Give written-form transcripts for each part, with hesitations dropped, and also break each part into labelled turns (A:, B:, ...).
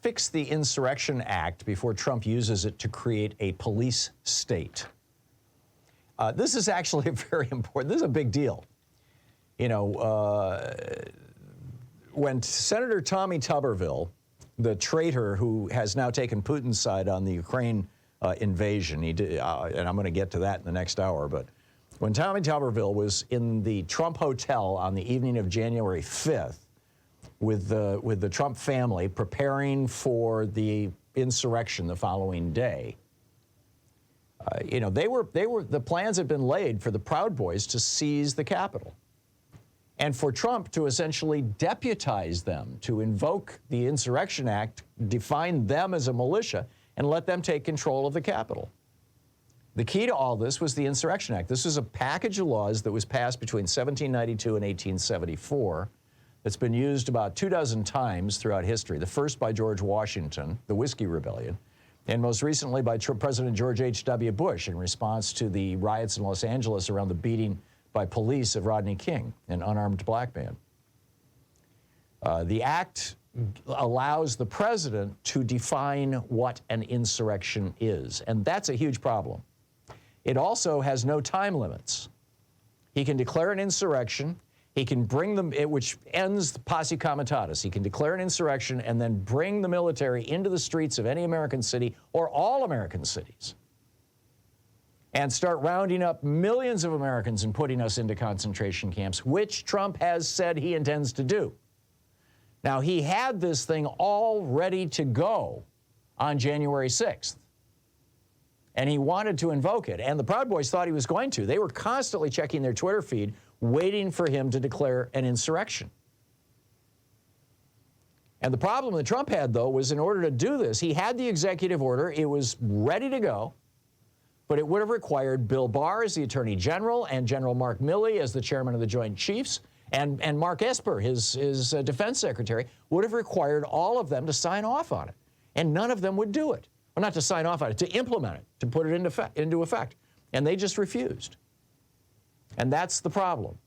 A: fix the Insurrection Act before Trump uses it to create a police state. This is actually very important. This is a big deal. You know, when Senator Tommy Tuberville, the traitor who has now taken Putin's side on the Ukraine invasion, he did, and I'm going to get to that in the next hour, but when Tommy Tuberville was in the Trump Hotel on the evening of January 5th with the Trump family preparing for the insurrection the following day, you know, the plans had been laid for the Proud Boys to seize the Capitol and for Trump to essentially deputize them, to invoke the Insurrection Act, define them as a militia, and let them take control of the Capitol. The key to all this was the Insurrection Act. This was a package of laws that was passed between 1792 and 1874 that's been used about 24 times throughout history. The first by George Washington, the Whiskey Rebellion, and most recently by President George H.W. Bush in response to the riots in Los Angeles around the beating by police of Rodney King, an unarmed black man. The act allows the president to define what an insurrection is, and that's a huge problem. It also has no time limits. He can declare an insurrection, he can bring them, which ends the posse comitatus. He can declare an insurrection and then bring the military into the streets of any American city or all American cities and start rounding up millions of Americans and putting us into concentration camps, which Trump has said he intends to do. Now, he had this thing all ready to go on January 6th, and he wanted to invoke it, and the Proud Boys thought he was going to. They were constantly checking their Twitter feed, waiting for him to declare an insurrection. And the problem that Trump had, though, was in order to do this, he had the executive order, it was ready to go, but it would have required Bill Barr as the Attorney General and General Mark Milley as the Chairman of the Joint Chiefs and Mark Esper, his Defense Secretary, would have required all of them to sign off on it. And none of them would do it. Well, not to sign off on it, to implement it, to put it into effect. And they just refused. And that's the problem.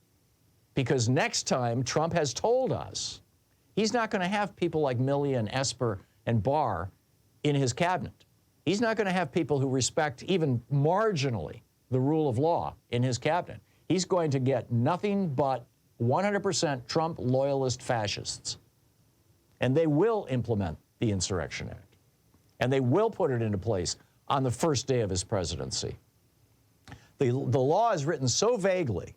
A: Because next time, Trump has told us he's not going to have people like Milley and Esper and Barr in his cabinet. He's not going to have people who respect even marginally the rule of law in his cabinet. He's going to get nothing but 100% Trump loyalist fascists. And they will implement the Insurrection Act. And they will put it into place on the first day of his presidency. The law is written so vaguely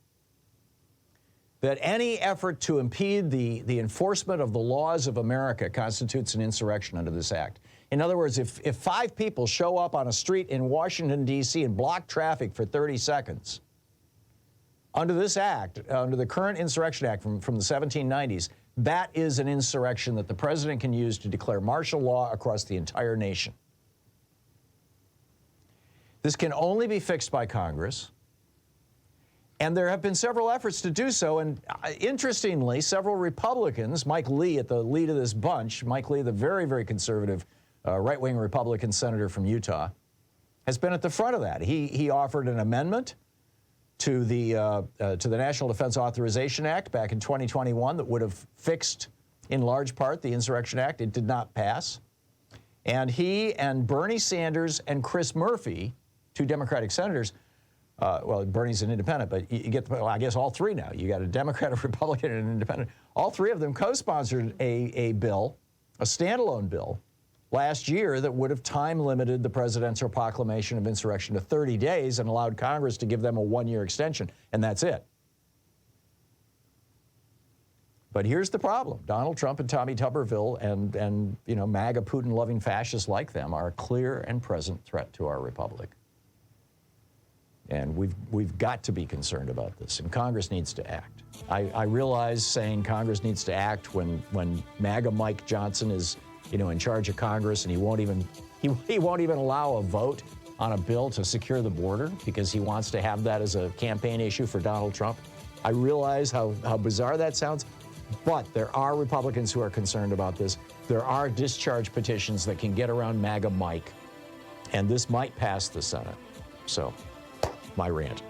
A: that any effort to impede the enforcement of the laws of America constitutes an insurrection under this act. In other words, if 5 people show up on a street in Washington, D.C. and block traffic for 30 seconds, under this act, under the current Insurrection Act from the 1790s, that is an insurrection that the president can use to declare martial law across the entire nation. This can only be fixed by Congress, and there have been several efforts to do so, and interestingly, several Republicans, Mike Lee at the lead of this bunch, Mike Lee, the very, very conservative right-wing Republican senator from Utah, has been at the front of that. He offered an amendment to the National Defense Authorization Act back in 2021 that would have fixed, in large part, the Insurrection Act. It did not pass. And he and Bernie Sanders and Chris Murphy, 2 Democratic senators, well, Bernie's an independent, but you get, well, I guess all 3 now. You got a Democrat, a Republican, and an independent. All 3 of them co-sponsored a bill, a standalone bill, last year that would have time-limited the presidential proclamation of insurrection to 30 days and allowed Congress to give them a 1-year extension, and that's it. But here's the problem. Donald Trump and Tommy Tuberville and you know, MAGA Putin-loving fascists like them are a clear and present threat to our republic. And we've got to be concerned about this, and Congress needs to act. I realize saying Congress needs to act when MAGA Mike Johnson is, you know, in charge of Congress, and he won't even allow a vote on a bill to secure the border because he wants to have that as a campaign issue for Donald Trump. I realize how bizarre that sounds, but there are Republicans who are concerned about this. There are discharge petitions that can get around MAGA Mike, and this might pass the Senate. So, my rant.